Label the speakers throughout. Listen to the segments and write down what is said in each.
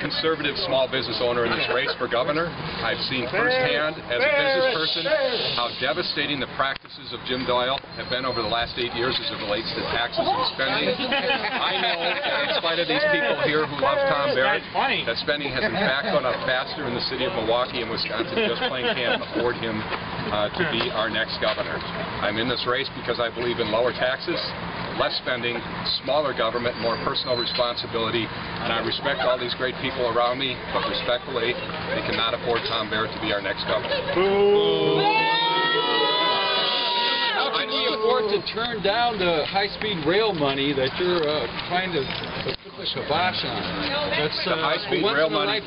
Speaker 1: conservative small business owner in this race for governor. I've seen firsthand, as a business person, how devastating the practices of Jim Doyle have been over the last 8 years as it relates to taxes and spending. I know, in spite of these people here who love Tom Barrett, that spending has in fact gone up faster in the city of Milwaukee and Wisconsin just plain can't afford him to be our next governor. I'm in this race because I believe in lower taxes, less spending, smaller government, more personal responsibility, and I respect all these great people around me, but respectfully, they cannot afford Tom Barrett to be our next governor.
Speaker 2: How can we afford to turn down the high-speed rail money that you're trying to put the kibosh on? That's
Speaker 1: high-speed rail money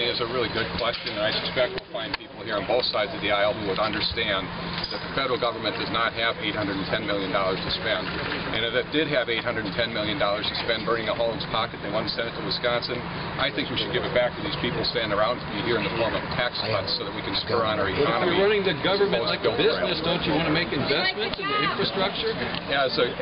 Speaker 1: is a really good question, and I suspect we'll find people here on both sides of the aisle who would understand that the federal government does not have $810 million to spend. And if it did have $810 million to spend burning a hole in its pocket, they want to send it to Wisconsin, I think we should give it back to these people standing around me here in the form of tax cuts so that we can spur on our economy.
Speaker 2: If you're running the government like a business, don't you want to make investments in the infrastructure?
Speaker 1: As a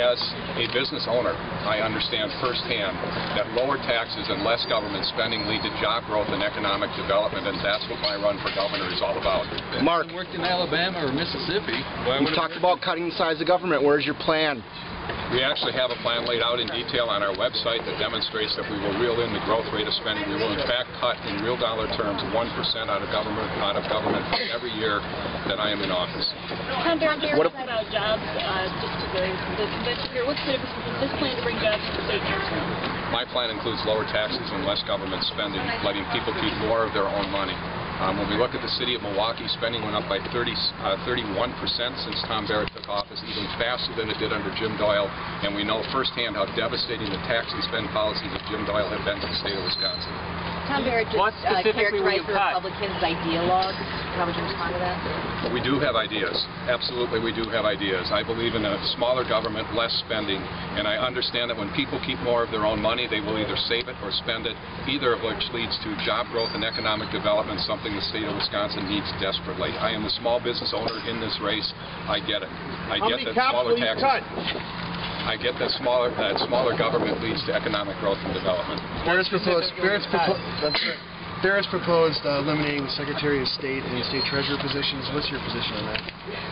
Speaker 1: business owner, I understand firsthand that lower taxes and less government spending lead to job growth and economic development, and that's what my run for governor is all about.
Speaker 3: Mark,
Speaker 2: worked in Alabama or Mississippi.
Speaker 3: You talked about cutting the size of government. Where's your plan?
Speaker 1: We actually have a plan laid out in detail on our website that demonstrates that we will reel in the growth rate of spending. We will in fact cut in real dollar terms 1% out of government every year that I am in office.
Speaker 4: Tom Barrett, about jobs, just to the convention here. What's the difference between this plan to bring jobs to the state council?
Speaker 1: My plan includes lower taxes and less government spending, letting people keep more of their own money. When we look at the city of Milwaukee, spending went up by 31% since Tom Barrett took office, even faster than it did under Jim Doyle, and we know firsthand how devastating the tax and spend policies of Jim Doyle have been to the state of Wisconsin.
Speaker 4: Tom Barrett just characterized the Republicans as ideologues. How would you respond to that?
Speaker 1: But we do have ideas. Absolutely, we do have ideas. I believe in a smaller government, less spending, and I understand that when people keep more of their own money, they will either save it or spend it, either of which leads to job growth and economic development, something the state of Wisconsin needs desperately. I am the small business owner in this race. I get it. I get that smaller taxes. I get that smaller government leads to economic growth and development.
Speaker 5: Barrett's proposed eliminating the Secretary of State and State Treasurer positions. What's your position on that?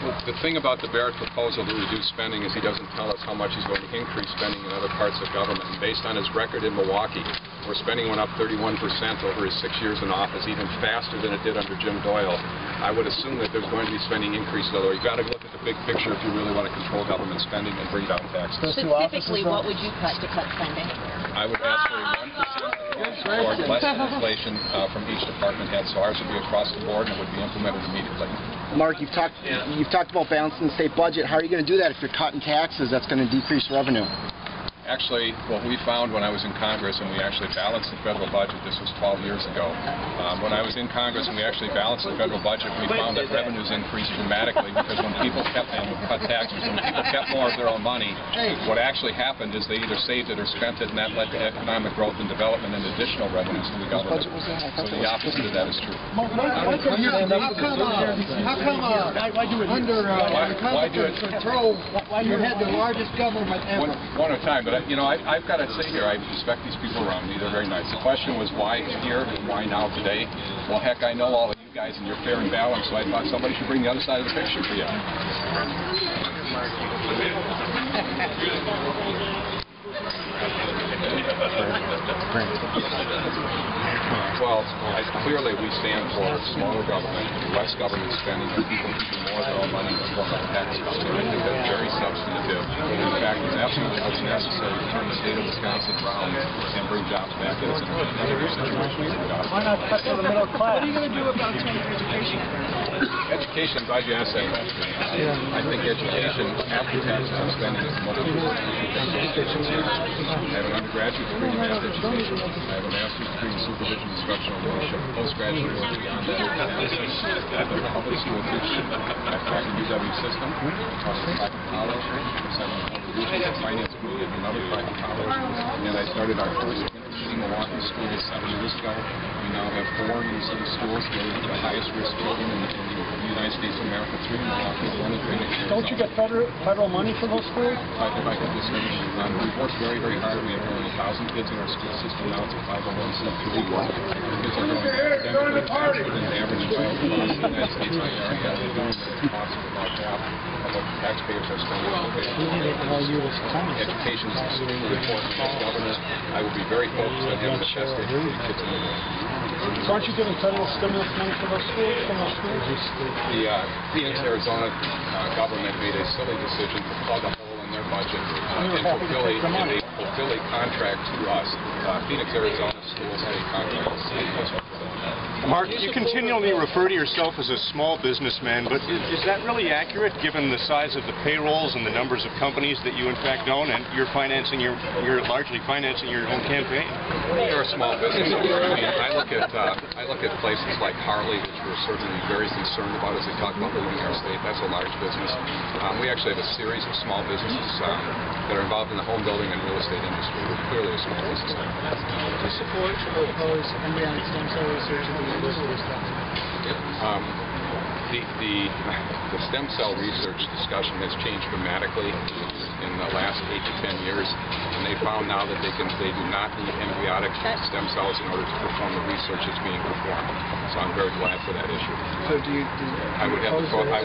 Speaker 1: Well, the thing about the Barrett proposal to reduce spending is he doesn't tell us how much he's going to increase spending in other parts of government. And based on his record in Milwaukee, where spending went up 31% over his 6 years in office, even faster than it did under Jim Doyle, I would assume that there's going to be spending increases. Although you've got to look at the big picture if you really want to control government spending and bring down taxes.
Speaker 4: Specifically, what would you cut to cut spending?
Speaker 1: I would ask for a 1% or less inflation from each department head, so ours would be across the board and it would be implemented immediately.
Speaker 3: Mark, you've talked about balancing the state budget. How are you going to do that if you're cutting taxes? That's going to decrease revenue.
Speaker 1: Actually, what we found when I was in Congress and we actually balanced the federal budget, this was 12 years ago. When I was in Congress and we actually balanced the federal budget, we found that revenues increased dramatically because when people cut taxes, when people kept more of their own money, what actually happened is they either saved it or spent it, and that led to economic growth and development and additional revenues to the government. So the opposite of that is true.
Speaker 6: How come why you had the largest government ever?
Speaker 1: One at a time, but I've got to say here, I respect these people around me. They're very nice. The question was why here and why now today? Well, heck, I know all of you guys and you're fair and balanced, so I thought somebody should bring the other side of the picture for you. Well, clearly we stand for smaller government, less government spending, and people keeping more of their own money in the form of tax cuts. I think that's very substantive. In fact, it's absolutely what's necessary to turn the state of Wisconsin around and bring jobs back to us in another situation.
Speaker 6: Why not cut to the middle class? What are you going to do about education?
Speaker 1: Education, I'm glad you asked that question. I think education after taxes and spending is the most important issue. I have an undergraduate degree in math education. I have a master's degree in supervision, instructional leadership, postgraduate work beyond that. I've been a public school teacher. I've taught the DPW system. I've taught a private college. I've taught a finance degree at another private college. And I started our first shooting Milwaukee schools 7 years ago. We now have 4 new city schools. They're the highest risk rating in the United States of America. 3 in Milwaukee, 1 in Phoenix.
Speaker 6: Don't you get federal money for those schools?
Speaker 1: If I could just finish, we've worked very, very hard. We have more than 1,000 kids in our school system now. It's a 501c3. Kids are going academically faster than the average child across the United States right now. We're doing the costs of about half of what taxpayers are spending on education is extremely important. As governor, I will be very focused on having the best educated kids in the world.
Speaker 6: So aren't you giving federal stimulus money for those schools?
Speaker 1: The Phoenix, Arizona government made a silly decision to plug a hole in their budget and fulfill a contract to us. Phoenix, Arizona schools had a contract with the state district.
Speaker 7: Mark, you continually refer to yourself as a small businessman, but is that really accurate given the size of the payrolls and the numbers of companies that you in fact own, and you're largely financing your own campaign?
Speaker 1: You're a small business owner. I mean, I look at places like Harley, which we're certainly very concerned about as they talk about leaving our state. That's a large business. We actually have a series of small businesses that are involved in the home building and real estate industry. We're clearly a small business owner.
Speaker 5: Do you support or oppose embryonic stem cell research in the University of Wisconsin?
Speaker 1: The stem cell research discussion has changed dramatically in the last 8 to 10 years, and they found now that they do not need embryonic stem cells in order to perform the research that's being performed. So I'm very glad for that issue.
Speaker 5: So do you
Speaker 1: I would have the pro-life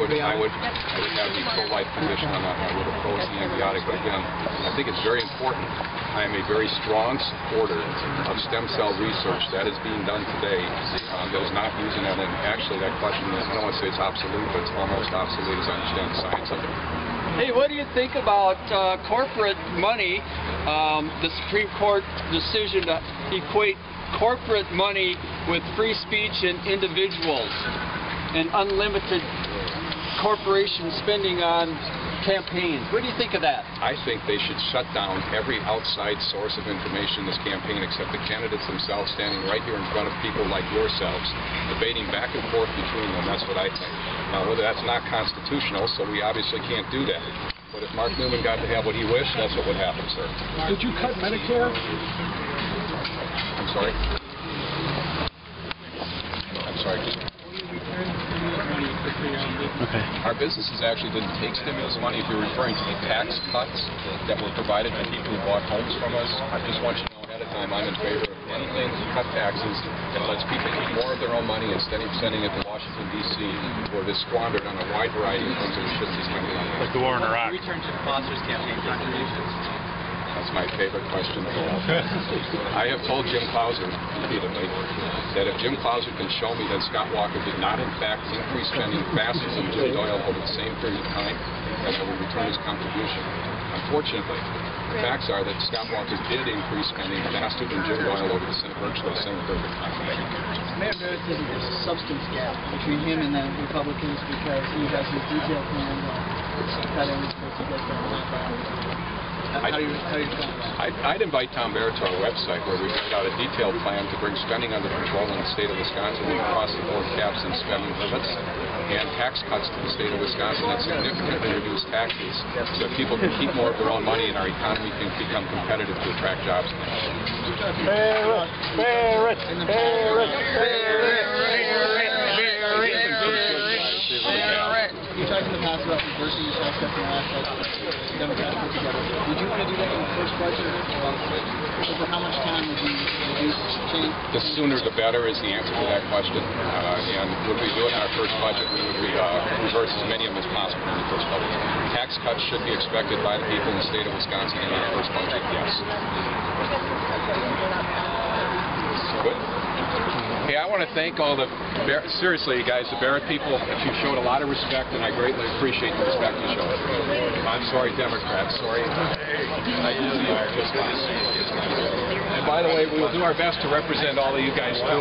Speaker 1: position on that. I would oppose the embryonic, but again, I think it's very important. I am a very strong supporter of stem cell research that is being done today that is not using that. And actually, that question is, I don't want to say it's obsolete, but it's almost obsolete as I understand the science of it.
Speaker 2: Hey, what do you think about corporate money, the Supreme Court decision to equate corporate money with free speech and individuals and unlimited corporation spending on campaigns? What do you think of that?
Speaker 1: I think they should shut down every outside source of information in this campaign except the candidates themselves standing right here in front of people like yourselves, debating back and forth between them. That's what I think. Now, whether that's not constitutional, so we obviously can't do that. But if Mark Neumann got to have what he wished, that's what would happen, sir.
Speaker 6: Did you cut Medicare?
Speaker 1: I'm sorry? I'm sorry, just...
Speaker 3: Okay.
Speaker 1: Our businesses actually didn't take stimulus money. If you're referring to the tax cuts that were provided to people who bought homes from us, I just want you to know ahead of time I'm in favor of anything to cut taxes that lets people keep more of their own money instead of sending it to Washington, D.C., where it is squandered on a wide variety of things that we shouldn't be spending on.
Speaker 7: Like the war in Iraq.
Speaker 5: Return to sponsors campaign contributions.
Speaker 1: That's my favorite question of all. I have told Jim Clouser repeatedly that if Jim Clouser can show me that Scott Walker did not in fact increase spending faster than Jim Doyle over the same period of time, then he will return his contribution. Unfortunately, the facts are that Scott Walker did increase spending faster than Jim Doyle over virtually the same period of time.
Speaker 5: Mayor Barrett says that there's a substance gap between him and the Republicans because he has his detailed plan that is supposed to get done. How do you feel about that?
Speaker 1: I'd invite Tom Barrett to our website where we put out a detailed plan to bring spending under control in the state of Wisconsin with across-the-board caps and spending limits and tax cuts to the state of Wisconsin that significantly reduce taxes so that people can keep more of their own money and our economy can become competitive to attract jobs.
Speaker 6: Barrett!
Speaker 5: You talked in the past about reversing the tax cuts and all that stuff. Democrats put together. Would you want to do that in the first budget? Over how much time would you change?
Speaker 1: The sooner the better is the answer to that question. And would we do it in our first budget? We would reverse as many of them as possible in the first budget. Tax cuts should be expected by the people in the state of Wisconsin in our first budget, yes. Good. Hey, I want to thank all the, seriously, guys, the Barrett people. You showed a lot of respect, and I greatly appreciate the respect you showed. I'm sorry, Democrats. Sorry. I do see you just last. And by the way, we will do our best to represent all of you guys, too.